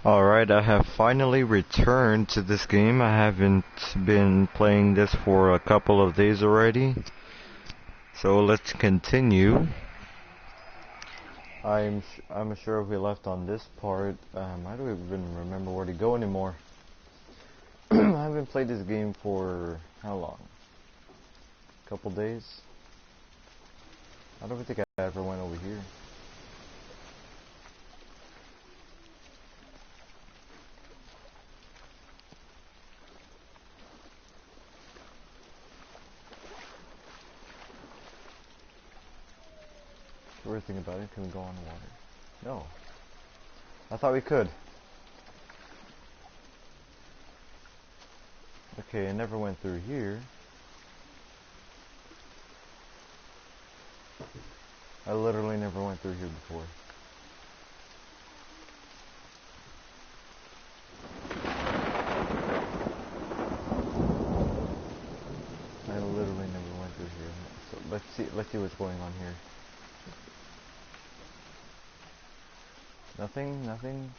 Alright, I have finally returned to this game. I haven't been playing this for a couple of days already. So let's continue. I'm sure we left on this part. I don't even remember where to go anymore. I haven't played this game for how long? A couple days? I don't think I ever went over here. The weird thing about it, can we go on water? No. I thought we could. Okay, I never went through here. I literally never went through here before. I literally never went through here. So let's see what's going on here. Nothing, nothing,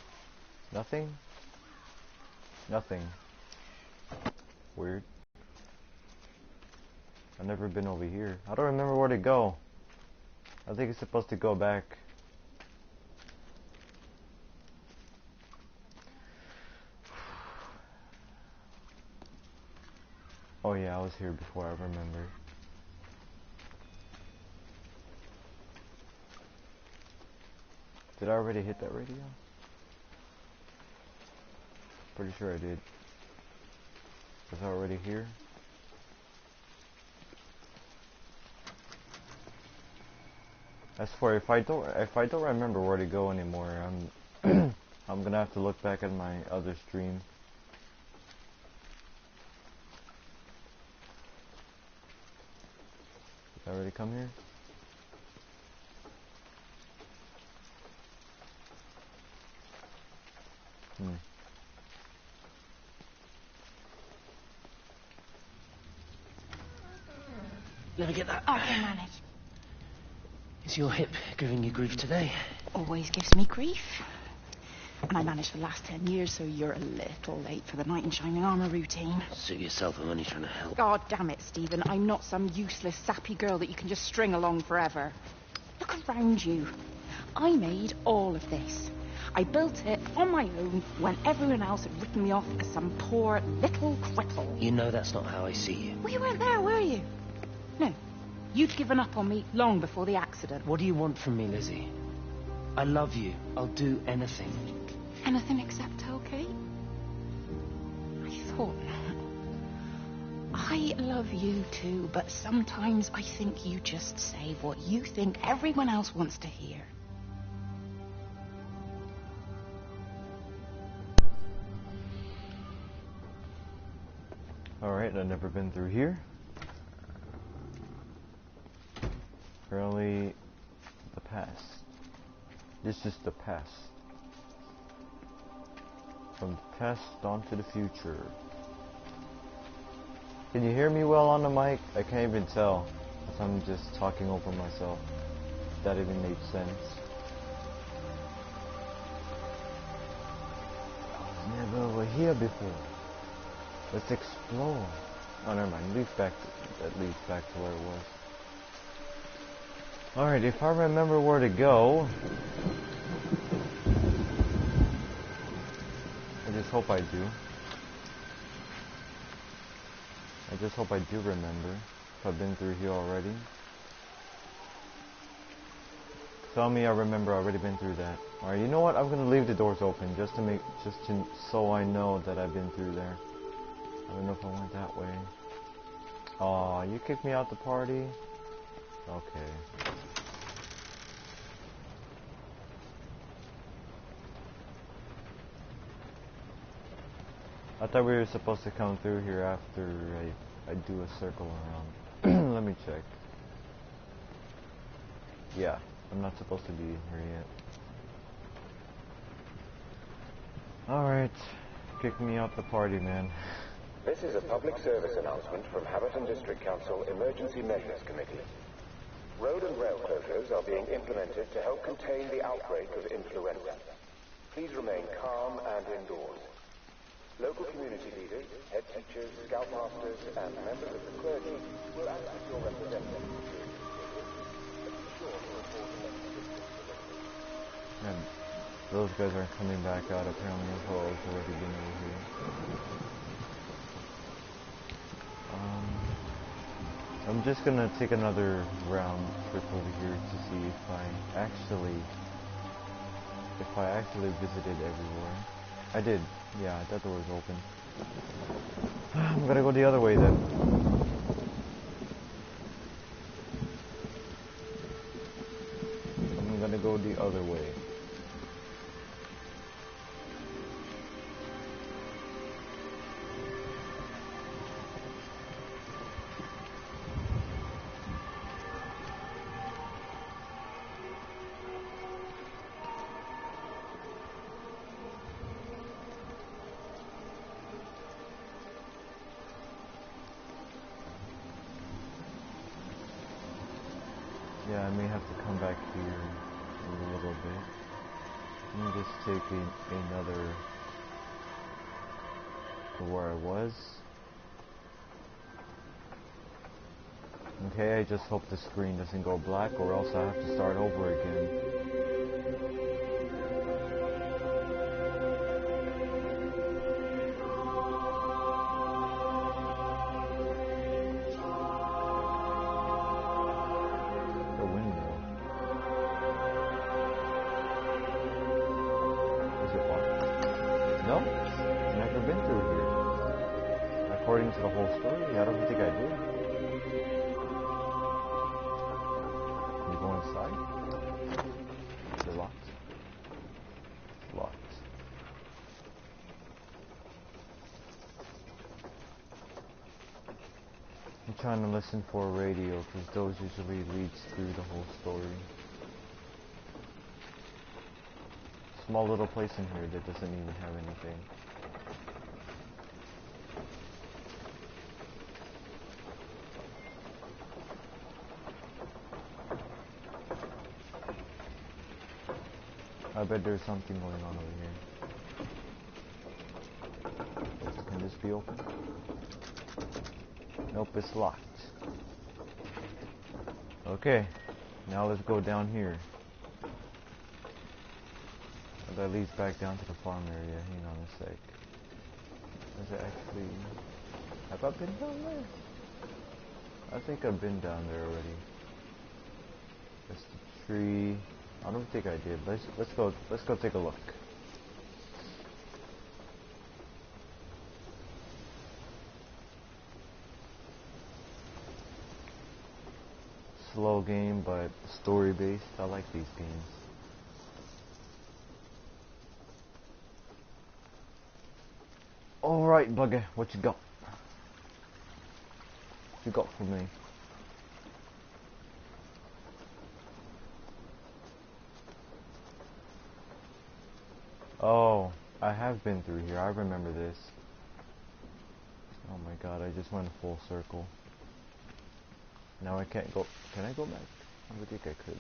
nothing, nothing. Weird. I've never been over here. I don't remember where to go. I think it's supposed to go back. Oh yeah, I was here before, I remember. Did I already hit that radio? Pretty sure I did. Was I already here? I swear, if I don't remember where to go anymore, I'm gonna have to look back at my other stream. Did I already come here? Let me get that. I can manage. Is your hip giving you grief today? Always gives me grief. And I managed for the last 10 years, so you're a little late for the knight in shining armour routine. Suit yourself, I'm only trying to help. God damn it, Stephen. I'm not some useless, sappy girl that you can just string along forever. Look around you. I made all of this. I built it on my own when everyone else had written me off as some poor little cripple. You know that's not how I see you. Well, you weren't there, were you? No. You'd given up on me long before the accident. What do you want from me, Lizzie? I love you. I'll do anything. Anything except okay? I thought not. I love you too, but sometimes I think you just say what you think everyone else wants to hear. Alright, I've never been through here. Apparently, the past. This is the past. From the past on to the future. Can you hear me well on the mic? I can't even tell. If I'm just talking over myself. If that even made sense. I was never over here before. Let's explore. Oh, never mind. That leads back to where it was. Alright, if I remember where to go... I just hope I do. I just hope I do remember. If I've been through here already. Tell me I remember I've already been through that. Alright, you know what? I'm gonna leave the doors open so I know that I've been through there. I don't know if I went that way. Aw, you kicked me out the party? Okay. I thought we were supposed to come through here after I do a circle around. Let me check. Yeah, I'm not supposed to be here yet. Alright, kick me out the party, man. This is a public service announcement from Haverton District Council Emergency Measures Committee. Road and rail closures are being implemented to help contain the outbreak of influenza. Please remain calm and indoors. Local community leaders, head teachers, scoutmasters, and members of the clergy will act as your representatives during this period. Be sure to report any assistance directly. And those guys are coming back out. Apparently, the has already been over here. I'm just gonna take another round trip over here to see if I actually visited everywhere. I did. Yeah, that door is open. I'm gonna go the other way then. I'm gonna go the other way. Yeah, I may have to come back here a little bit. Let me just take another to where I was. Okay, I just hope the screen doesn't go black or else I have to start over again. According to the whole story, I don't think I did. Can you go inside? Is it locked? It's locked. I'm trying to listen for a radio because those usually leads through the whole story. Small little place in here that doesn't even have anything. I bet there's something going on over here. Can this be open? Nope, it's locked. Okay, now let's go down here. That leads back down to the farm area. Hang on a sec. Is it actually... Have I been down there? I think I've been down there already. That's the tree. I don't think I did. Let's go take a look. Slow game, but story based. I like these games. Alright, bugger, what you got? What you got for me? Oh, I have been through here. I remember this. Oh my god, I just went full circle. Now I can't go. Can I go back? I would think I could.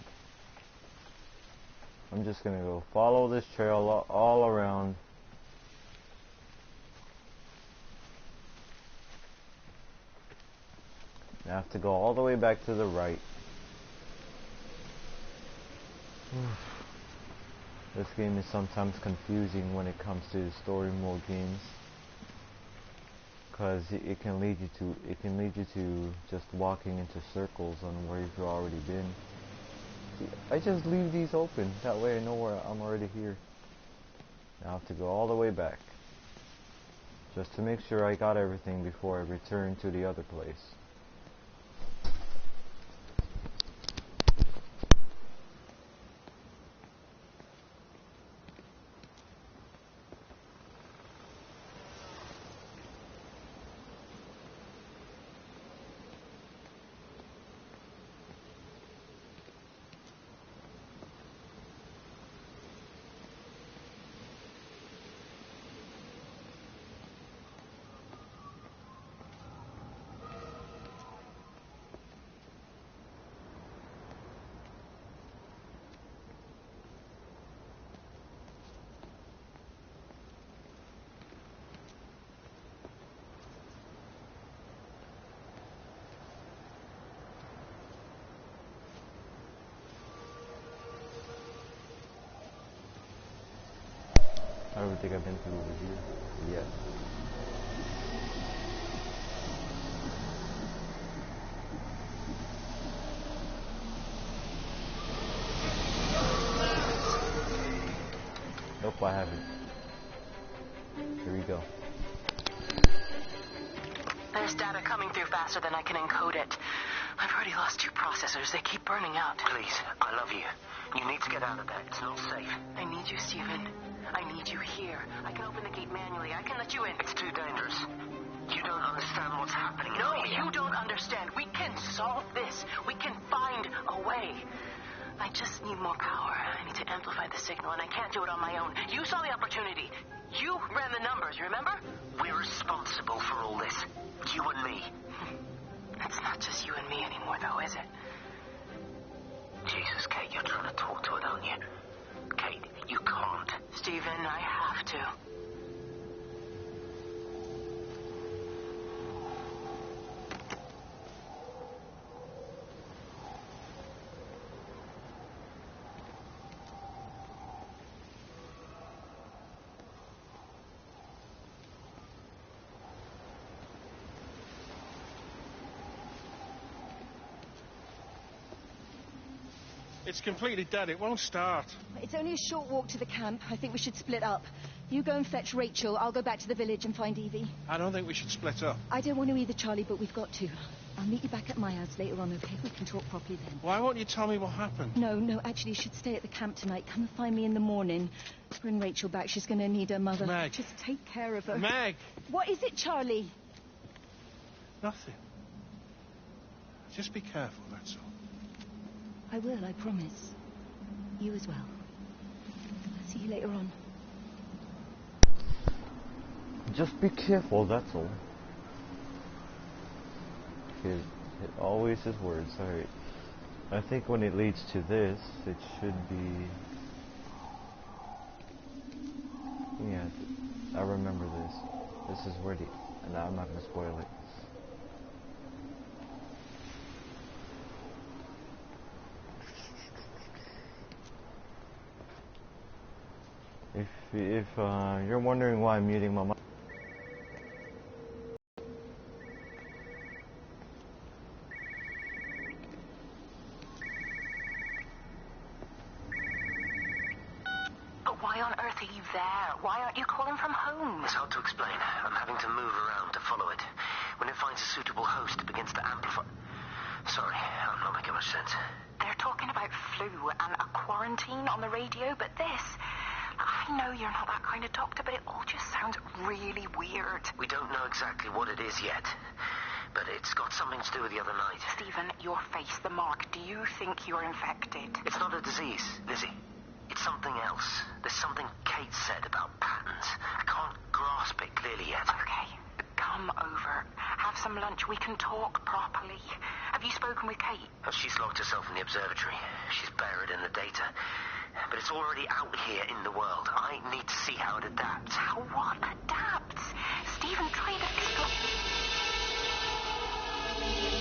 I'm just gonna go follow this trail all around. I have to go all the way back to the right. This game is sometimes confusing when it comes to story mode games, because it can lead you to just walking into circles on where you've already been. See, I just leave these open, that way I know where I'm already here. Now I have to go all the way back, just to make sure I got everything before I return to the other place. don't even think I've been through over here yet. Nope, I haven't. Here we go. There's data coming through faster than I can encode it. I've already lost 2 processors. They keep burning out. Please, I love you. You need to get out of there. It's not safe. I need you, Stephen. I need you here. I can open the gate manually. I can let you in. It's too dangerous. You don't understand what's happening. No, you don't understand. We can solve this. We can find a way. I just need more power. I need to amplify the signal, and I can't do it on my own. You saw the opportunity. You ran the numbers, remember? We're responsible for all this. You and me. It's not just you and me anymore, though, is it? Jesus, Kate, you're trying to talk to her, aren't you? Kate, you can't. Stephen, I have to. It's completely dead. It won't start. It's only a short walk to the camp. I think we should split up. You go and fetch Rachel. I'll go back to the village and find Evie. I don't think we should split up. I don't want to either, Charlie, but we've got to. I'll meet you back at my house later on, okay? We can talk properly then. Why won't you tell me what happened? No, actually, you should stay at the camp tonight. Come and find me in the morning. Bring Rachel back. She's going to need her mother. Meg. Just take care of her. Meg! What is it, Charlie? Nothing. Just be careful, that's all. I will, I promise. You as well. I'll see you later on. Just be careful, that's all. It always his words. Alright. I think when it leads to this, it should be... Yeah, I remember this. This is where the... And I'm not going to spoil it. If you're wondering why I'm muting my mic, But why on earth are you there? Why aren't you calling from home? It's hard to explain. I'm having to move around to follow it. When it finds a suitable host, it begins to amplify. Sorry, I'm not making much sense. They're talking about flu and a quarantine on the radio, but this... I know you're not that kind of doctor, but it all just sounds really weird. We don't know exactly what it is yet, but it's got something to do with the other night. Stephen, your face, the mark, do you think you're infected? It's not a disease, Lizzie. It's something else. There's something Kate said about patterns. I can't grasp it clearly yet. Okay, come over. Have some lunch. We can talk properly. Have you spoken with Kate? Oh, she's locked herself in the observatory. She's buried in the data. But it's already out here in the world. I need to see how it adapts. How what adapts? Stephen, try to explain.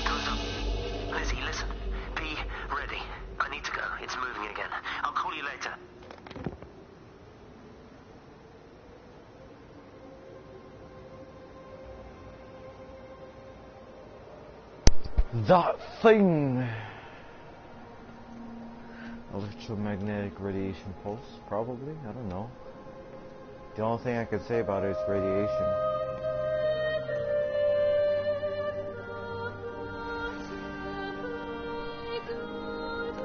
Close up. Lizzie, listen. Be ready. I need to go. It's moving again. I'll call you later. that thing! Electromagnetic radiation pulse, probably? I don't know. The only thing I could say about it is radiation.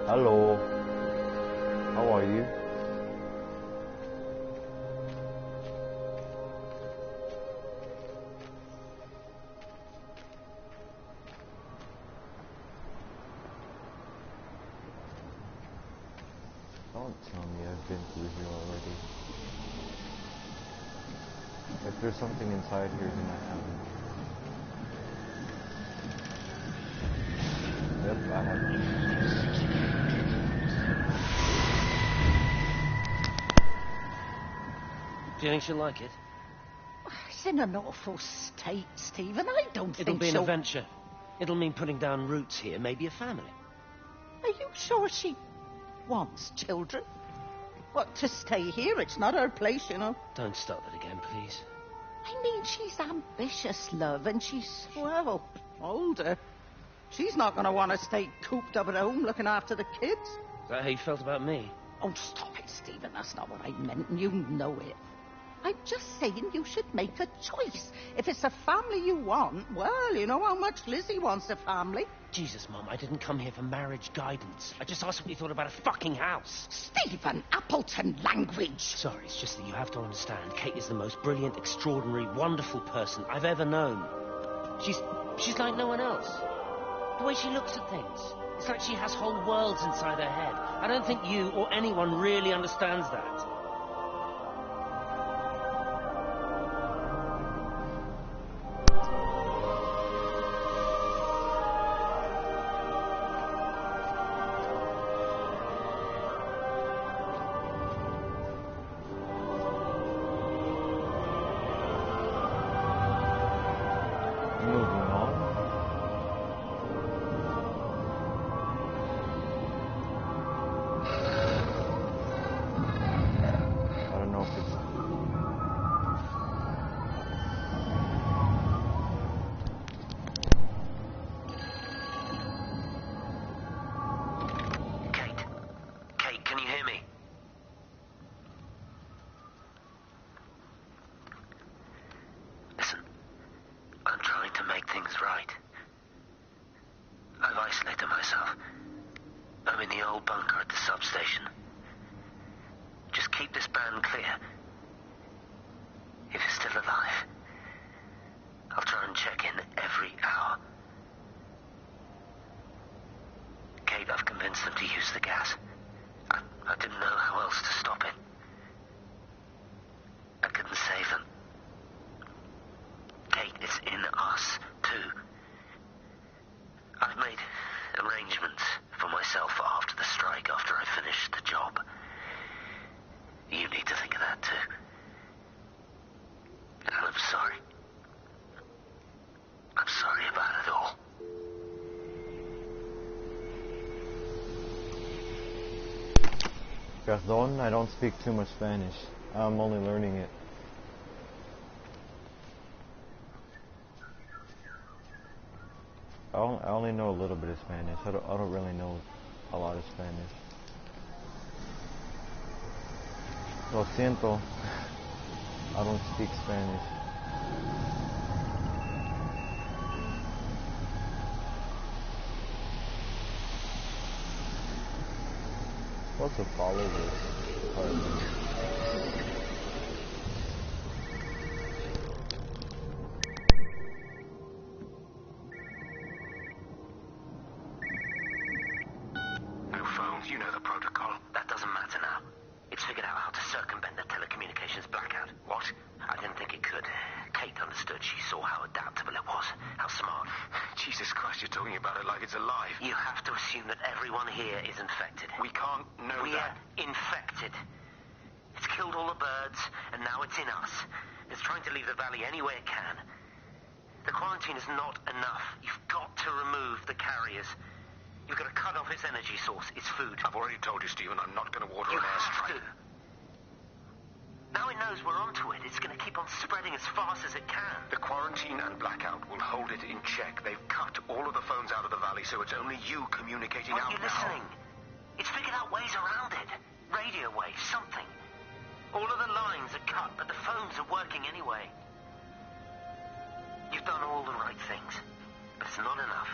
Hello. How are you? Don't tell me I've been through here already. If there's something inside here, then I haven't. Yep, I haven't. Do you think she'll like it? She's in an awful state, Stephen. I don't It'll think be an she'll... adventure. It'll mean putting down roots here, maybe a family. Are you sure she wants children? What, to stay here? It's not her place, you know. Don't start that again, please. I mean, she's ambitious, love, and she's, well, older. She's not going to want to stay cooped up at home looking after the kids. Is that how you felt about me? Oh, stop it, Stephen. That's not what I meant, and you know it. I'm just saying you should make a choice. If it's a family you want, well, you know how much Lizzie wants a family. Jesus, Mum, I didn't come here for marriage guidance. I just asked what you thought about a fucking house. Stephen, Appleton language. Sorry, it's just that you have to understand. Kate is the most brilliant, extraordinary, wonderful person I've ever known. She's like no one else. The way she looks at things. It's like she has whole worlds inside her head. I don't think you or anyone really understands that. Perdón, I don't speak too much Spanish. I'm only learning it. I only know a little bit of Spanish. I don't really know a lot of Spanish. Lo siento. I don't speak Spanish. What's a follow this part? No phones, you know the protocol. That doesn't matter now. It's figured out how to circumvent the telecommunications blackout. What? I didn't think it could. Kate understood. She saw how adaptable it was. How smart. Jesus Christ, you're talking about it like it's alive. You have to assume that everyone here is infected. We can't know that. We're infected. It's killed all the birds, and now it's in us. It's trying to leave the valley any way it can. The quarantine is not enough. You've got to remove the carriers. You've got to cut off its energy source, its food. I've already told you, Stephen, I'm not going to water an airstrike. You have to. Now it knows we're onto it. It's going to keep on spreading as fast as it can. The quarantine and blackout will hold it in check. They've cut all of the phones out of the valley, so it's only you communicating out now. Are you listening? It's figured out ways around it. Radio waves, something. All of the lines are cut, but the phones are working anyway. You've done all the right things, but it's not enough.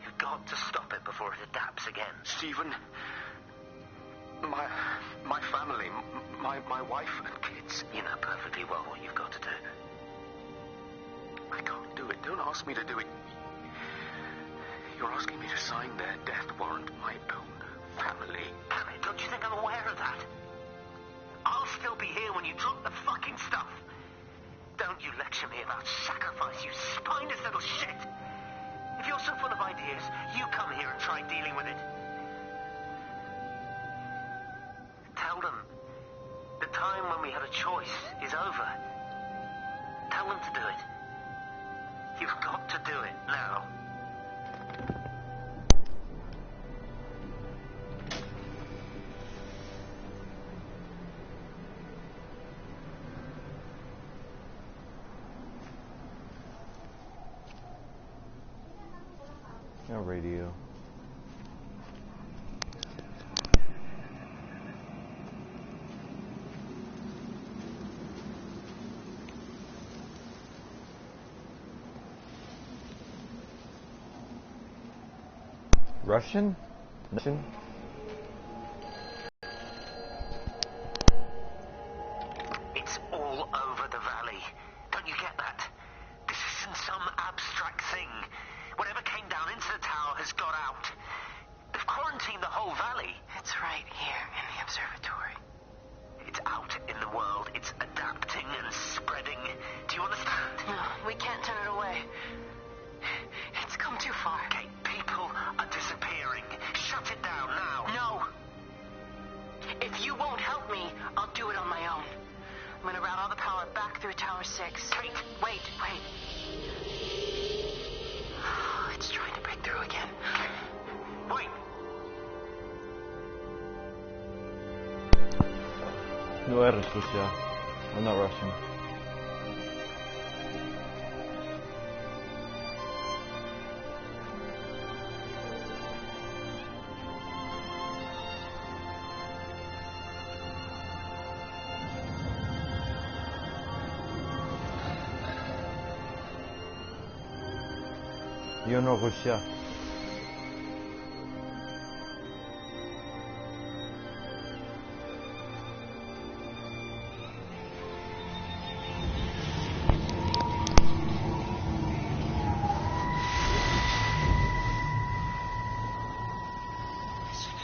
You've got to stop it before it adapts again. Stephen, my family, my wife and kids. You know perfectly well what you've got to do. I can't do it. Don't ask me to do it. You're asking me to sign their death warrant. My own family. Damn it, don't you think I'm aware of that? I'll still be here when you drop the fucking stuff. Don't you lecture me about sacrifice, you spineless little shit. If you're so full of ideas, you come here and try dealing with it. Tell them the time when we had a choice is over. Tell them to do it. You've got to do it now. radio. Russian? Russian? It's all over the valley. Don't you get that? This isn't some abstract thing. Whatever came down into the tower has got out. They've quarantined the whole valley. It's right here in the observatory. It's out in the world. It's adapting and spreading. Do you understand? No, we can't turn it away. It's come too far. Okay, people are disappearing. Shut it down now. No. If you won't help me, I'll do it on my own. I'm gonna route all the power back through Tower 6. Kate! Wait. It's trying to break through again. Wait! No eres Russia. I'm not Russian. You're not Russia.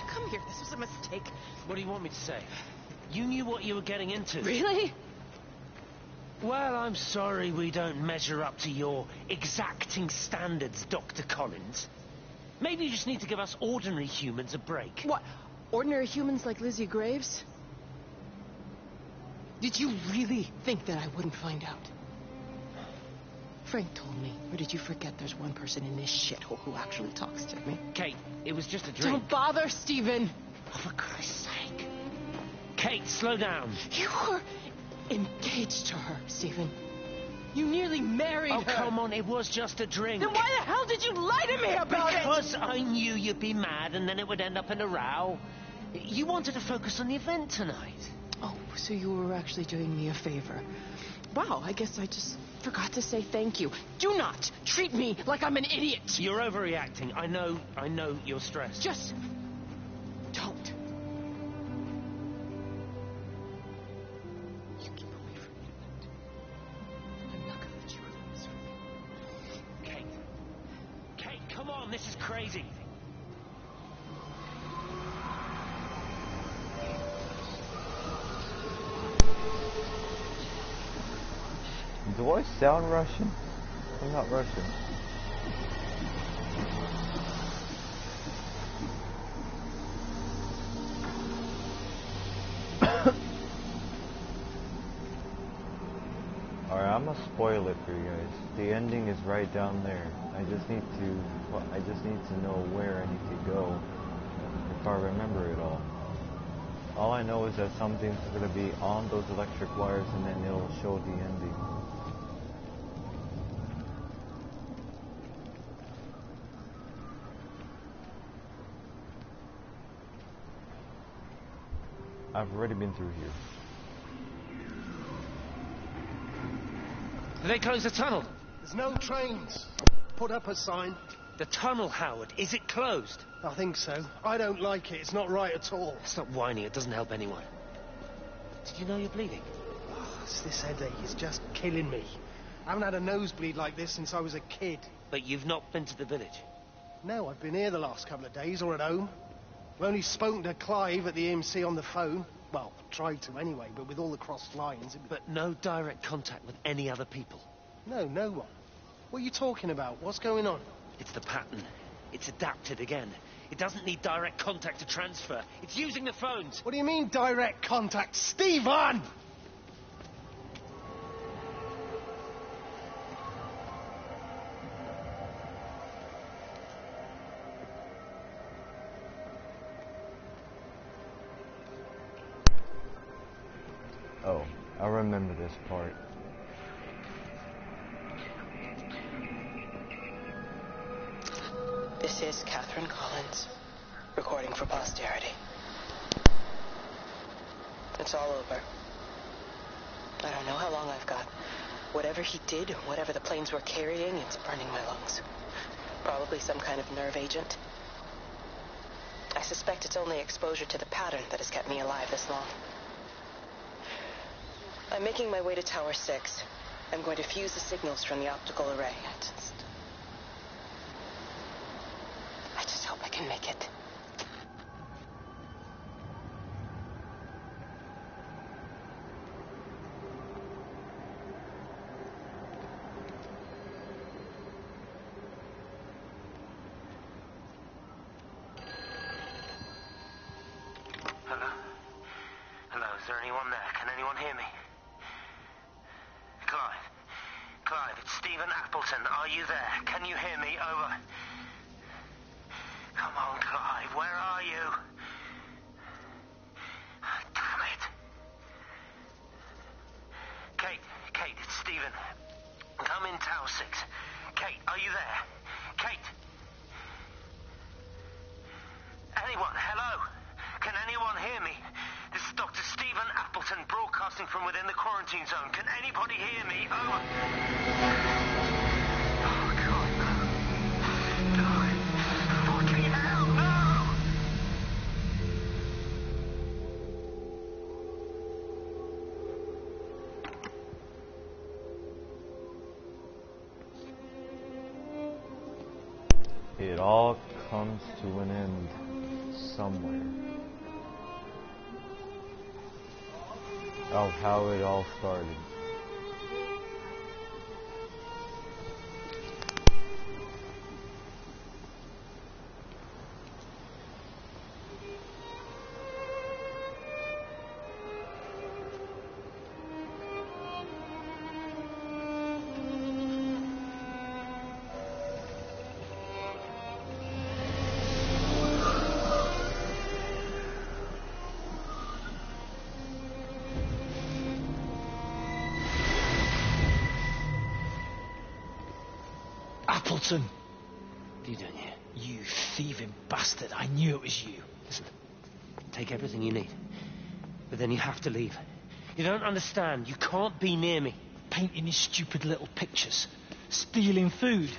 Come here. This was a mistake. What do you want me to say? You knew what you were getting into. Really? Well, I'm sorry we don't measure up to your exacting standards, Dr. Collins. Maybe you just need to give us ordinary humans a break. What? Ordinary humans like Lizzie Graves? Did you really think that I wouldn't find out? Frank told me. Or did you forget there's one person in this shithole who actually talks to me? Kate, it was just a drink. Don't bother, Stephen! Oh, for Christ's sake. Kate, slow down. You were engaged to her, Stephen. You nearly married her. Oh, come on, it was just a drink. Then why the hell did you lie to me about Because I knew you'd be mad and then it would end up in a row. You wanted to focus on the event tonight. Oh, so you were actually doing me a favor. Wow, I guess I just forgot to say thank you. Do not treat me like I'm an idiot. You're overreacting. I know you're stressed. Just don't. You keep away from me. I'm not gonna let you ruin this for me. Kate, come on, this is crazy. Do I sound Russian? I'm not Russian. Alright, I'm gonna spoil it for you guys. The ending is right down there. I just need to know where I need to go if I remember it all. All I know is that something's gonna be on those electric wires and then it'll show the ending. I've already been through here. Did they close the tunnel? There's no trains. Put up a sign. The tunnel, Howard, is it closed? I think so. I don't like it. It's not right at all. Stop whining, it doesn't help anyone. Did you know you're bleeding? Oh, this headache is just killing me. I haven't had a nosebleed like this since I was a kid. But you've not been to the village? No, I've been here the last couple of days, or at home. I've only spoken to Clive at the EMC on the phone. Well, tried to anyway, but with all the crossed lines... But no direct contact with any other people? No, no one. What are you talking about? What's going on? It's the pattern. It's adapted again. It doesn't need direct contact to transfer. It's using the phones. What do you mean, direct contact? Stephen! Oh, I remember this part. This This is Catherine Collins, recording for posterity. It's all over. I don't know how long I've got. Whatever he did, whatever the planes were carrying, it's burning my lungs. Probably some kind of nerve agent. I suspect it's only exposure to the pattern that has kept me alive this long. I'm making my way to Tower 6. I'm going to fuse the signals from the optical array. I just hope I can make it. Hello? Hello, is there anyone there? Can anyone hear me? Clive, it's Stephen Appleton. Are you there? Can you hear me? Over. Come on, Clive, where are you? Damn it. Kate, it's Stephen. Come in Tower 6. Kate, are you there? Kate? Anyone? Hello? Can anyone hear me? This is Dr. Stephen Appleton broadcasting from within the quarantine zone. Can anybody hear me? Over. Oh, God, no. No. Fucking hell, no! It all comes to an end somewhere. Of how it all started. Appleton! What are you doing here? You thieving bastard. I knew it was you. Listen, take everything you need. But then you have to leave. You don't understand. You can't be near me. Painting his stupid little pictures. Stealing food.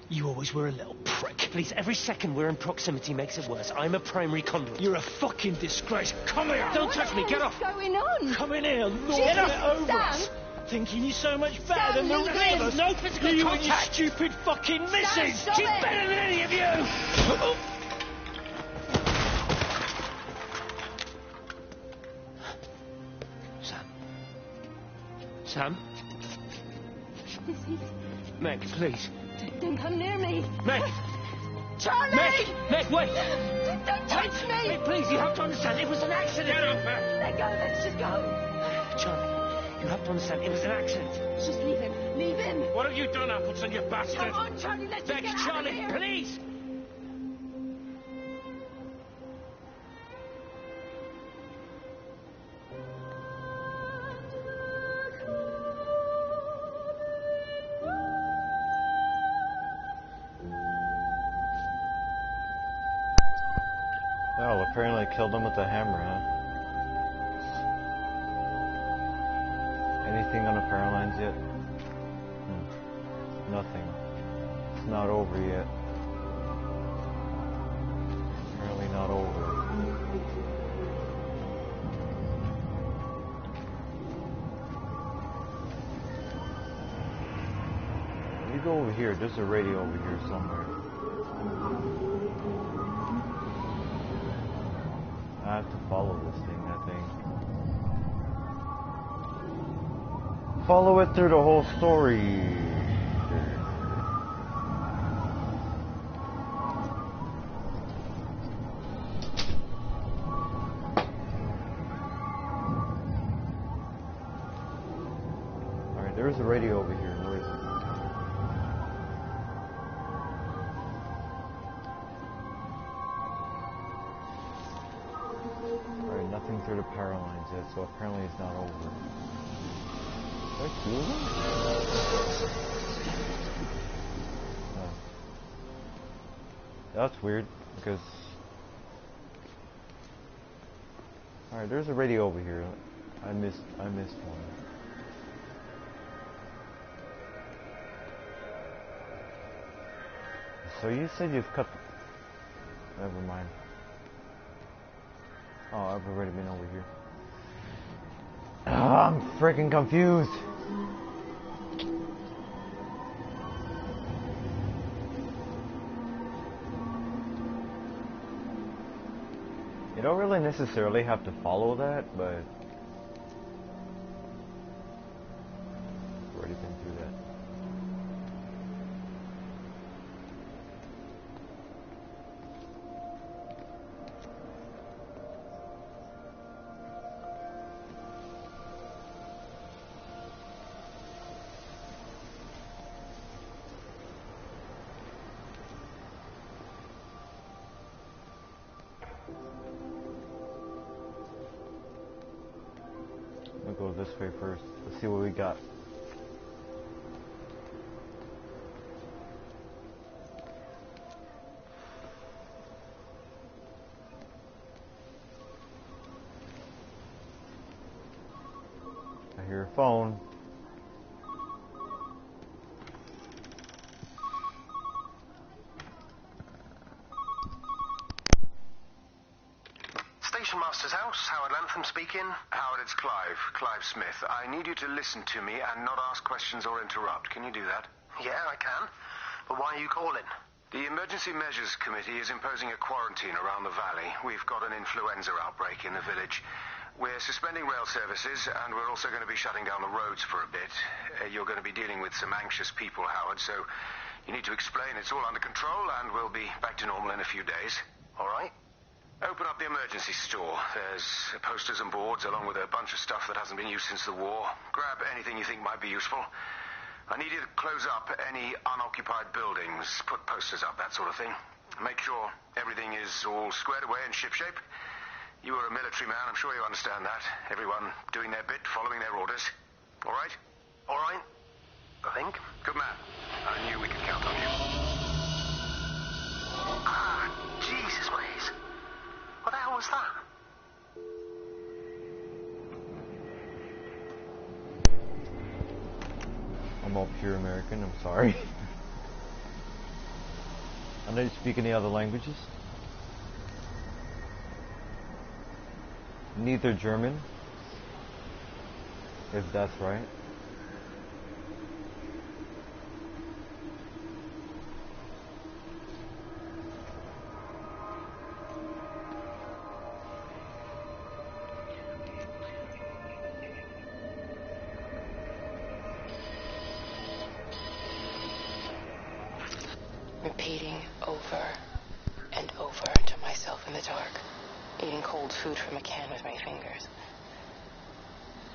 You always were a little prick. Please, every second we're in proximity makes it worse. I'm a primary conduit. You're a fucking disgrace. Come here! Don't touch me. Get off! What's going on? Come in here, lording Get off, it over Sam. us. Thinking you're so much better Sam, than the leave rest of him. us. No physical You contact. and your stupid fucking missus. stop She's it. better than any of you. Sam? Meg, please. Don't come near me. Meg! Charlie! Meg, wait! Don't touch me! Meg, please, you have to understand, it was an accident! Get up, Meg! Let go, let's just go. Charlie, you have to understand, it was an accident. Just leave him. Leave him. What have you done, Appleton, you bastard? Come on, Charlie, let's just Meg, get out of Charlie, here. please! Well, apparently I killed him with a hammer, huh? Anything on the power lines yet? Nothing. It's not over yet. Apparently not over. Let me go over here. There's a radio over here somewhere. I have to follow this thing, I think. Follow it through the whole story. Alright, there's a radio over here. Where is it? Alright, nothing through the power lines yet, so apparently it's not over. Are there two of them? Oh. That's weird, because... Alright, there's a radio over here. I missed one. So you said you've cut... Never mind. Oh, I've already been over here. Oh, I'm freaking confused. You don't really necessarily have to follow that, but I've already been through that. We'll go this way first. Let's see what we got. I hear a phone. Station Master's house, Howard Lantham speaking. Howard, it's Clive. Clive Smith. I need you to listen to me and not ask questions or interrupt. Can you do that? Yeah, I can. But why are you calling? The Emergency Measures Committee is imposing a quarantine around the valley. We've got an influenza outbreak in the village. We're suspending rail services, and we're also going to be shutting down the roads for a bit. You're going to be dealing with some anxious people, Howard, so you need to explain it's all under control, and we'll be back to normal in a few days. All right. Open up the emergency store. There's posters and boards, along with a bunch of stuff that hasn't been used since the war. Grab anything you think might be useful. I need you to close up any unoccupied buildings, put posters up, that sort of thing. Make sure everything is all squared away and shipshape. You are a military man, I'm sure you understand that. Everyone doing their bit, following their orders. All right? All right. I think. Good man. I knew we could count on you. Ah, Jesus, Blaze. What the hell was that? I'm all pure American, I'm sorry. I know you speak any other languages. Neither German, if that's right. Repeating over and over to myself in the dark, eating cold food from a can with my fingers.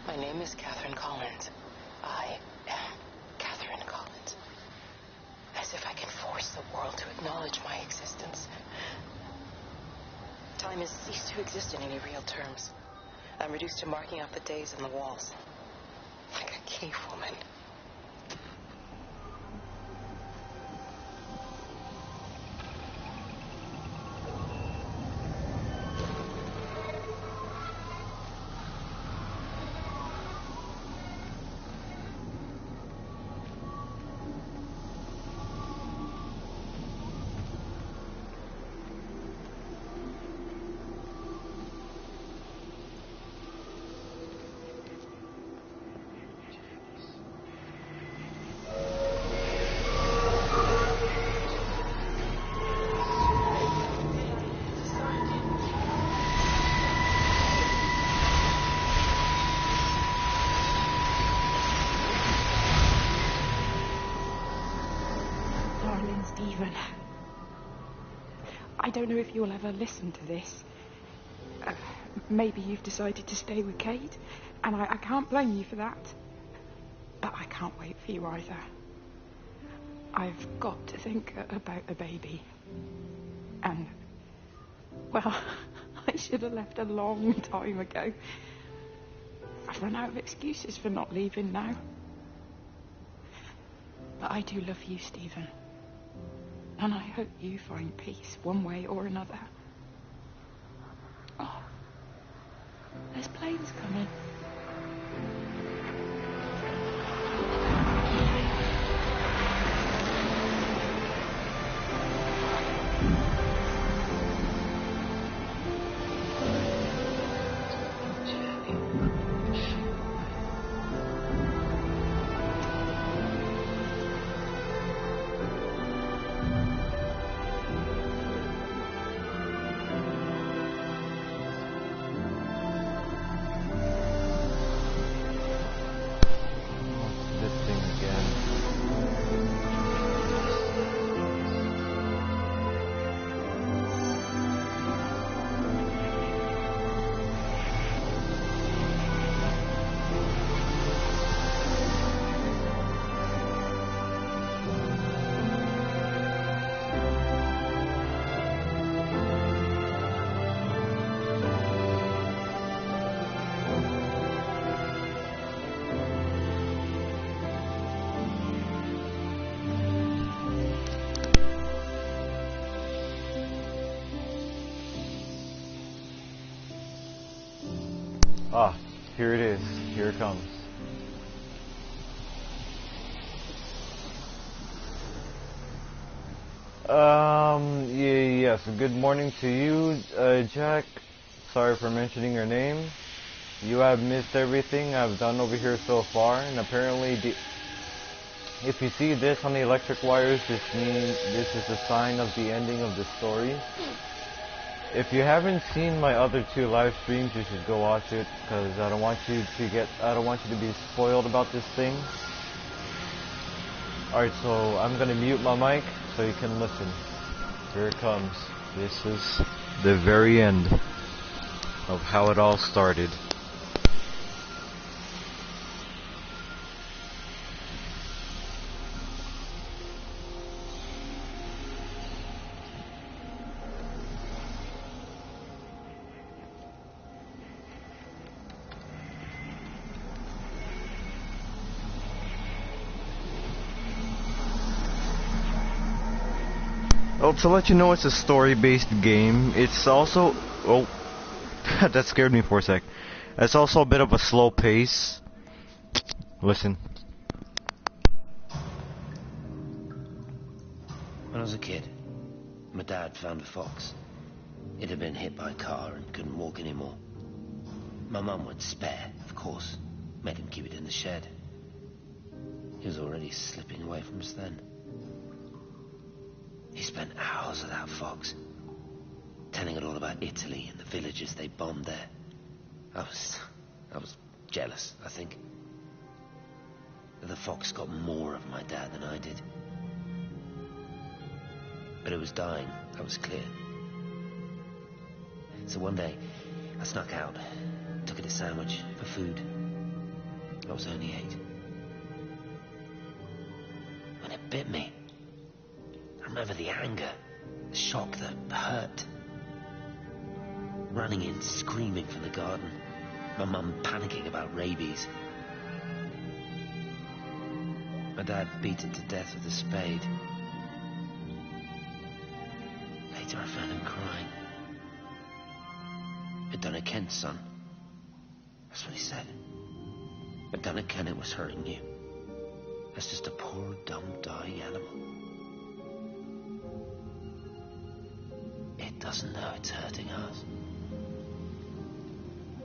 My name is Catherine Collins. I am Catherine Collins. As if I can force the world to acknowledge my existence. Time has ceased to exist in any real terms. I'm reduced to marking out the days on the walls. Like a cave woman. Stephen, I don't know if you'll ever listen to this. Maybe you've decided to stay with Kate, and I can't blame you for that. But I can't wait for you either. I've got to think about the baby. And, well, I should have left a long time ago. I've run out of excuses for not leaving now. But I do love you, Stephen. And I hope you find peace one way or another. Oh, there's planes coming. Ah, here it is. Here it comes. Yes, good morning to you, Jack. Sorry for mentioning your name. You have missed everything I've done over here so far, and apparently, if you see this on the electric wires, this is a sign of the ending of the story. If you haven't seen my other 2 live streams, you should go watch it, because I don't want you to be spoiled about this thing. Alright, so I'm gonna mute my mic so you can listen. Here it comes. This is the very end of how it all started. Well, to let you know it's a story-based game, it's also... Oh, that scared me for a sec. It's also a bit of a slow pace. Listen. When I was a kid, my dad found a fox. It had been hit by a car and couldn't walk anymore. My mum would spare, of course. Made him keep it in the shed. He was already slipping away from us then. He spent hours with that fox, telling it all about Italy and the villages they bombed there. I was jealous, I think. The fox got more of my dad than I did. But it was dying, that was clear. So one day, I snuck out, took it a sandwich for food. I was only 8. When it bit me, I remember the anger, the shock, the hurt. Running in, screaming from the garden. My mum panicking about rabies. My dad beat it to death with a spade. Later I found him crying. I'd done it, Ken's son. That's what he said. I'd done it, Ken, it was hurting you. That's just a poor, dumb, dying animal. It doesn't know it's hurting us.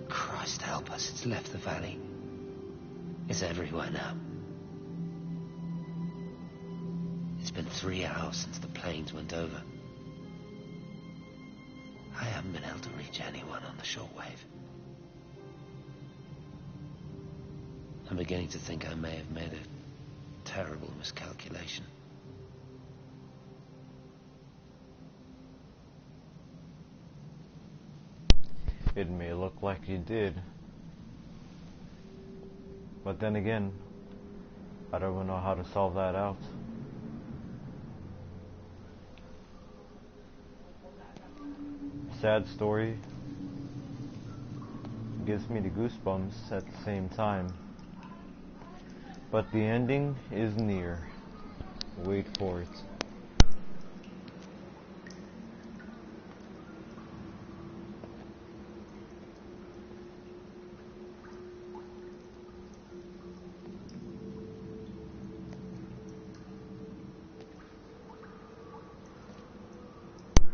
Christ help us, it's left the valley. It's everywhere now. It's been 3 hours since the planes went over. I haven't been able to reach anyone on the shortwave. I'm beginning to think I may have made a terrible miscalculation. It may look like you did. But then again, I don't even know how to solve that out. Sad story. Gives me the goosebumps at the same time. But the ending is near. Wait for it.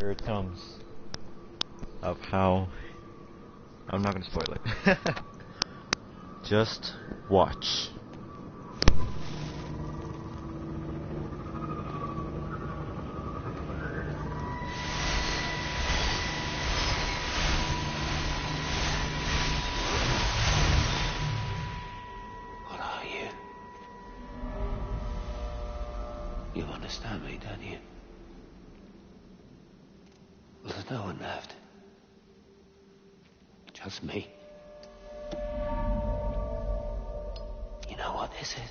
Here it comes. Of how... I'm not gonna spoil it. Just watch. What are you? You understand me, don't you? Well, there's no one left. Just me. You know what this is?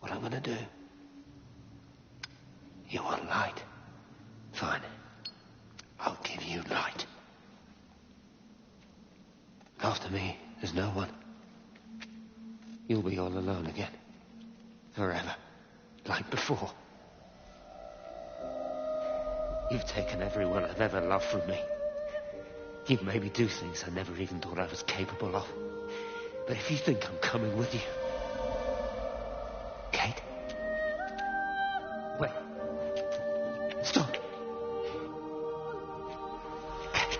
What I'm gonna do? You want light? Fine. I'll give you light. After me, there's no one. You'll be all alone again. Forever. Like before. You've taken everyone I've ever loved from me. You've made me do things I never even thought I was capable of. But if you think I'm coming with you... Kate? Wait. Stop. Kate.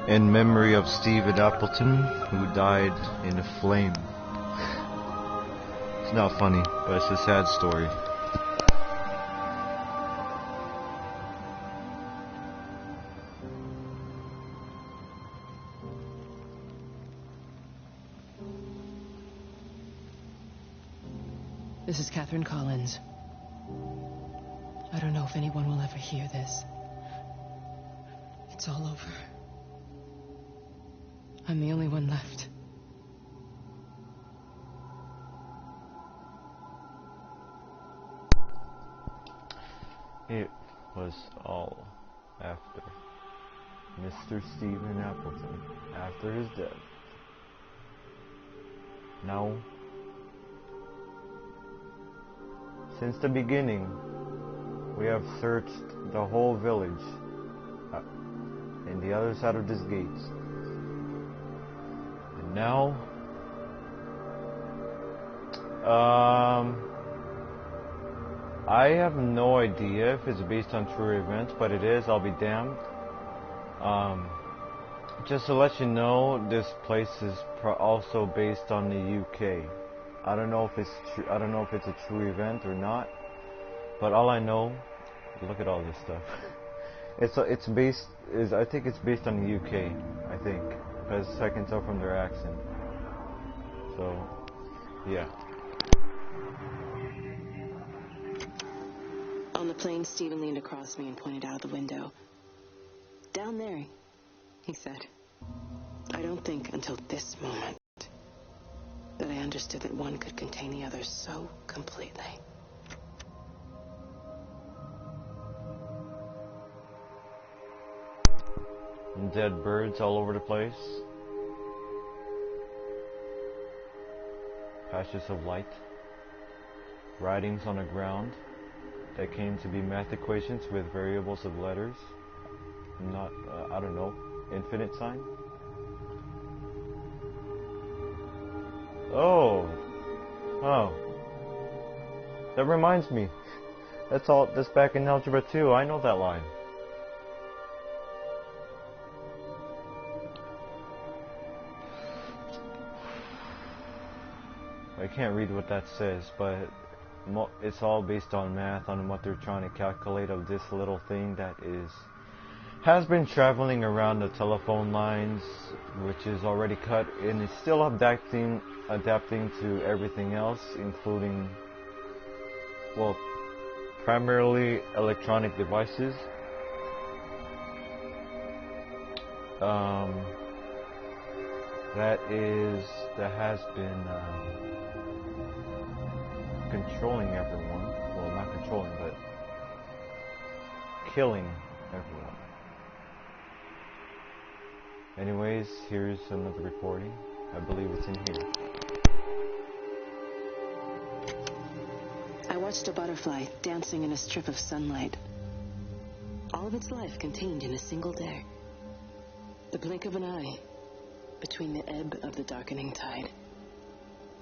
In memory of Stephen Appleton, who died in a flame. It's not funny, but it's a sad story. This is Catherine Collins. I don't know if anyone will ever hear this. It's all over. I'm the only one left. It was all after Mr. Stephen Appleton, after his death. Now, since the beginning, we have searched the whole village in the other side of this gate. And now, I have no idea if it's based on true events, but it is, I'll be damned. Just to let you know, this place is also based on the UK. I don't know if it's true. I don't know if it's a true event or not. But all I know, look at all this stuff. I think it's based on the UK. I think, because I can tell from their accent. So, yeah. On the plane, Stephen leaned across me and pointed out the window. Down there, he said. I don't think until this moment that I understood that one could contain the other so completely. And dead birds all over the place. Patches of light. Writings on the ground that came to be math equations with variables of letters. Not, I don't know, infinite sign? Oh. That reminds me. That's back in Algebra 2. I know that line. I can't read what that says, but it's all based on math, on what they're trying to calculate of this little thing that is has been traveling around the telephone lines, which is already cut, and is still adapting to everything else, including, well, primarily electronic devices. That has been controlling everyone. Well, not controlling, but killing everyone. Anyways, here's another recording. I believe it's in here. I watched a butterfly dancing in a strip of sunlight. All of its life contained in a single day. The blink of an eye between the ebb of the darkening tide.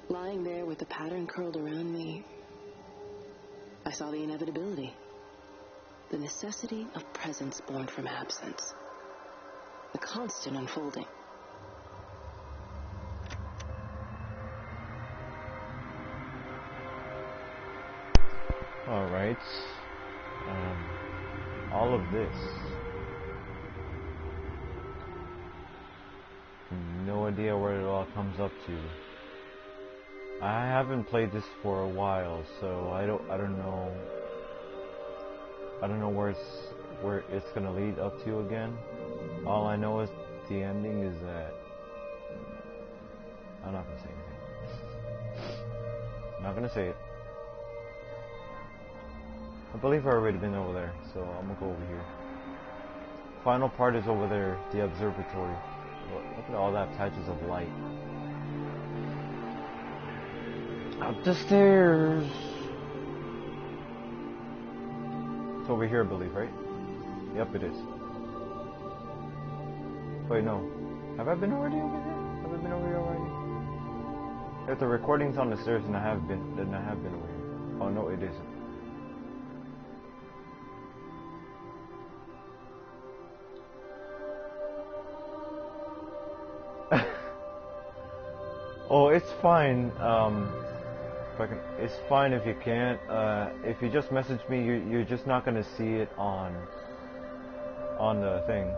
Lying there with the pattern curled around me, I saw the inevitability, the necessity of presence born from absence, the constant unfolding. Alright. All of this. No idea where it all comes up to. I haven't played this for a while, so I don't know. I don't know where it's gonna lead up to again. All I know is the ending is that I'm not gonna say anything. I'm not gonna say it. I believe I've already been over there, so I'm gonna go over here. Final part is over there, the observatory. Look at all that patches of light. Up the stairs. It's over here, I believe, right? Yep, it is. Wait, no. Have I been already over here? Have I been over here already? If the recording's on the stairs, then I have been over here. Oh no, it isn't. Oh, it's fine. It's fine if you can't. If you just message me, you're just not gonna see it on the thing.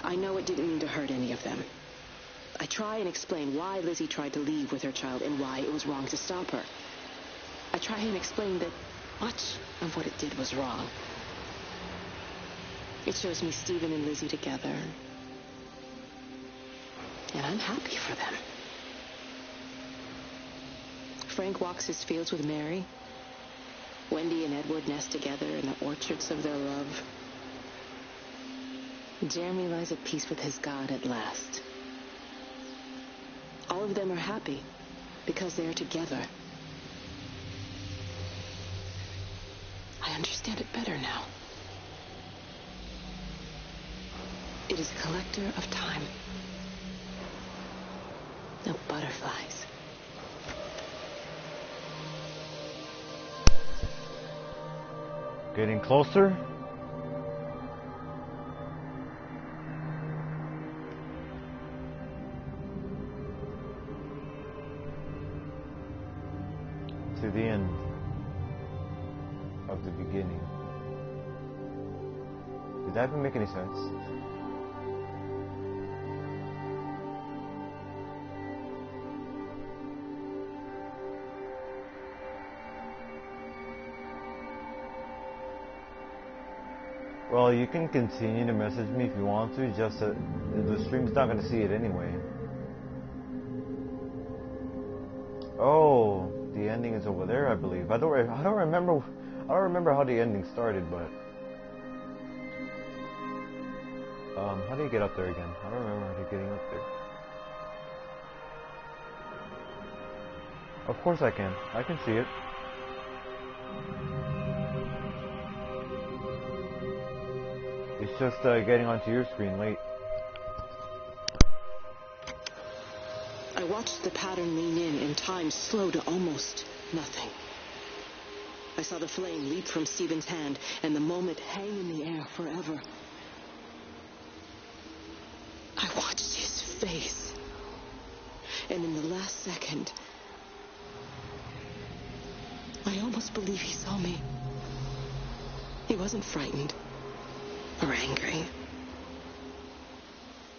I know it didn't mean to hurt any of them. I try and explain why Lizzie tried to leave with her child and why it was wrong to stop her. I try and explain that much of what it did was wrong. It shows me Stephen and Lizzie together. And I'm happy for them. Frank walks his fields with Mary. Wendy and Edward nest together in the orchards of their love. Jeremy lies at peace with his God at last. All of them are happy because they are together. I understand it better now. It is a collector of time. No butterflies. Getting closer. To the end of the beginning. Did that even make any sense? Well, you can continue to message me if you want to, just the stream's not going to see it anyway. Oh, the ending is over there, I believe. I don't remember how the ending started, but how do you get up there again? I don't remember how to getting up there. Of course I can. I can see it. It's just getting onto your screen late. I watched the pattern lean in and time slow to almost nothing. I saw the flame leap from Stephen's hand and the moment hang in the air forever. I watched his face. And in the last second, I almost believe he saw me. He wasn't frightened or angry.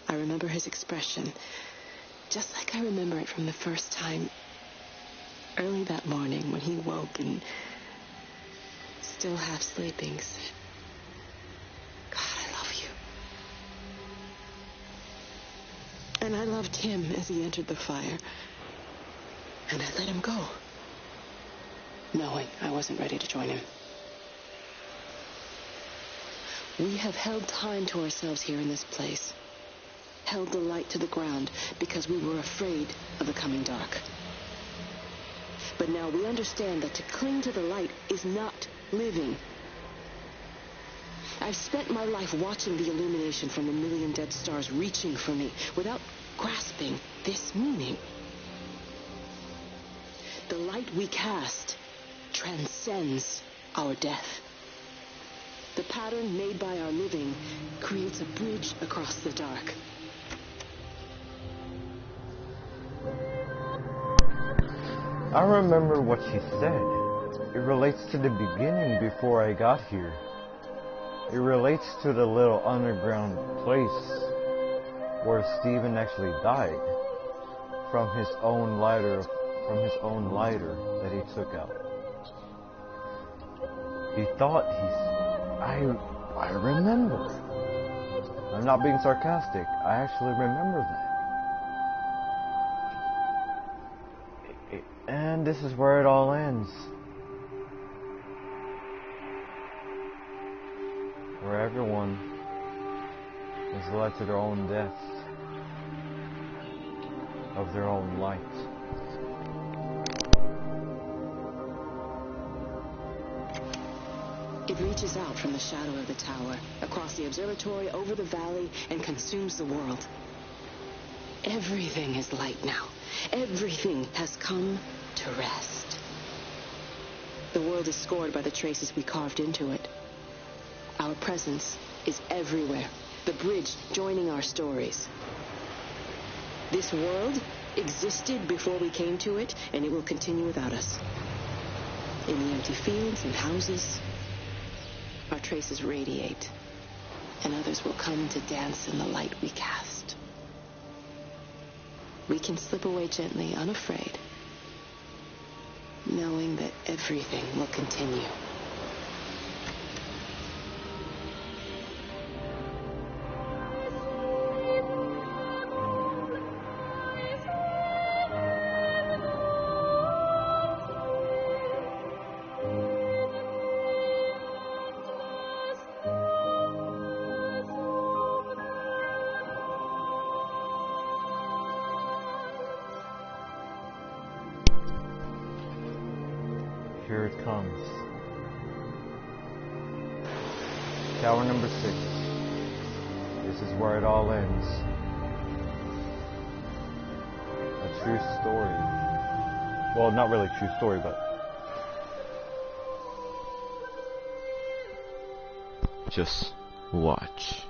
I remember his expression, just like I remember it from the first time, early that morning when he woke and, still half sleeping, said, "God, I love you." And I loved him as he entered the fire. And I let him go, knowing I wasn't ready to join him. We have held time to ourselves here in this place. Held the light to the ground because we were afraid of the coming dark. But now we understand that to cling to the light is not living. I've spent my life watching the illumination from a million dead stars reaching for me without grasping this meaning. The light we cast transcends our death. The pattern made by our living creates a bridge across the dark. I remember what she said. It relates to the beginning before I got here. It relates to the little underground place where Stephen actually died from his own lighter that he took out. He thought I remember. I'm not being sarcastic. I actually remember that. And this is where it all ends. Where everyone is led to their own death of their own light. It reaches out from the shadow of the tower, across the observatory, over the valley, and consumes the world. Everything is light now. Everything has come to rest. The world is scored by the traces we carved into it. Our presence is everywhere, the bridge joining our stories. This world existed before we came to it, and it will continue without us. In the empty fields and houses, our traces radiate, and others will come to dance in the light we cast. We can slip away gently, unafraid, knowing that everything will continue. Here it comes. Tower number 6. This is where it all ends. A true story. Well, not really a true story, but just watch.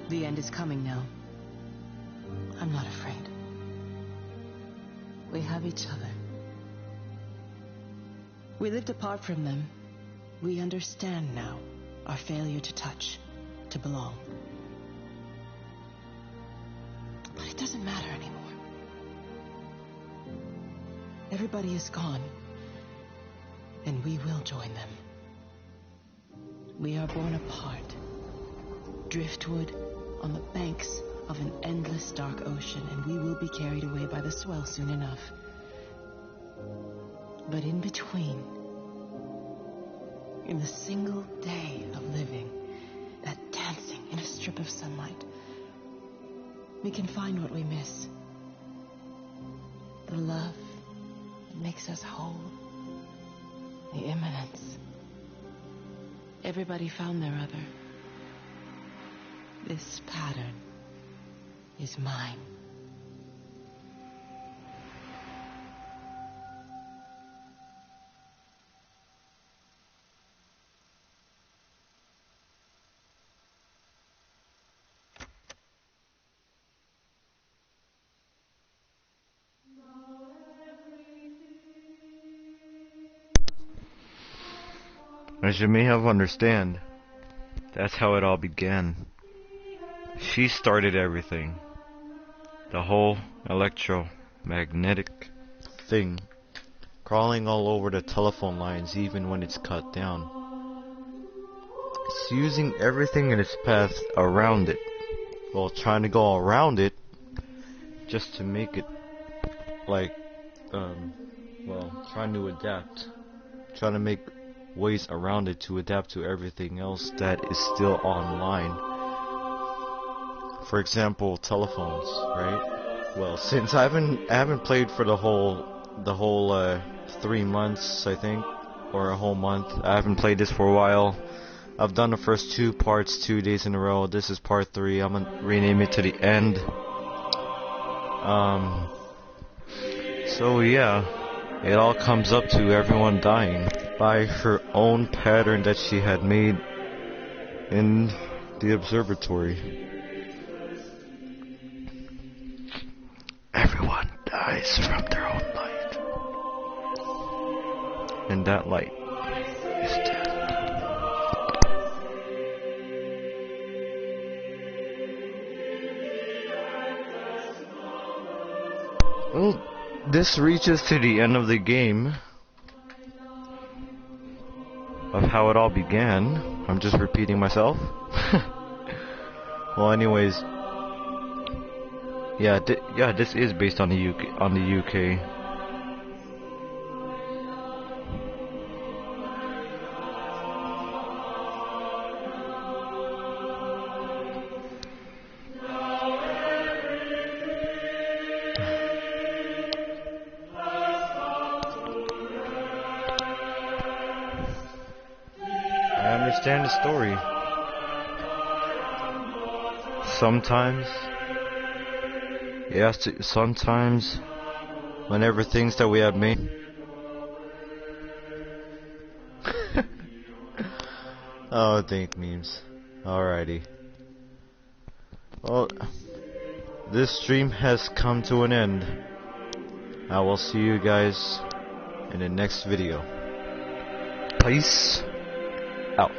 The end is coming now. I'm not afraid. We have each other. We lived apart from them. We understand now our failure to touch, to belong. But it doesn't matter anymore. Everybody is gone, and we will join them. We are born apart, driftwood on the banks of an endless dark ocean, and we will be carried away by the swell soon enough. But in between, in the single day of living, that dancing in a strip of sunlight, we can find what we miss. The love that makes us whole. The imminence. Everybody found their other. This pattern is mine. As you may have understand, that's how it all began. She started everything. The whole electromagnetic thing, crawling all over the telephone lines even when it's cut down. It's using everything in its path around it, while trying to go around it just to make it trying to adapt, trying to make ways around it to adapt to everything else that is still online. For example, telephones, right? Well, since I haven't played for the whole 3 months, I think, or a whole month. I haven't played this for a while. I've done the first 2 parts 2 days in a row. This is part 3. I'm gonna rename it to the end. So yeah, it all comes up to everyone dying by her own pattern that she had made in the observatory. Everyone dies from their own light, and that light is death. Well, this reaches to the end of the game of how it all began. I'm just repeating myself. Well, anyways, this is based on the UK. I understand the story. Sometimes, whenever things that we have made. Oh, think memes. Alrighty. Well, this stream has come to an end. I will see you guys in the next video. Peace out.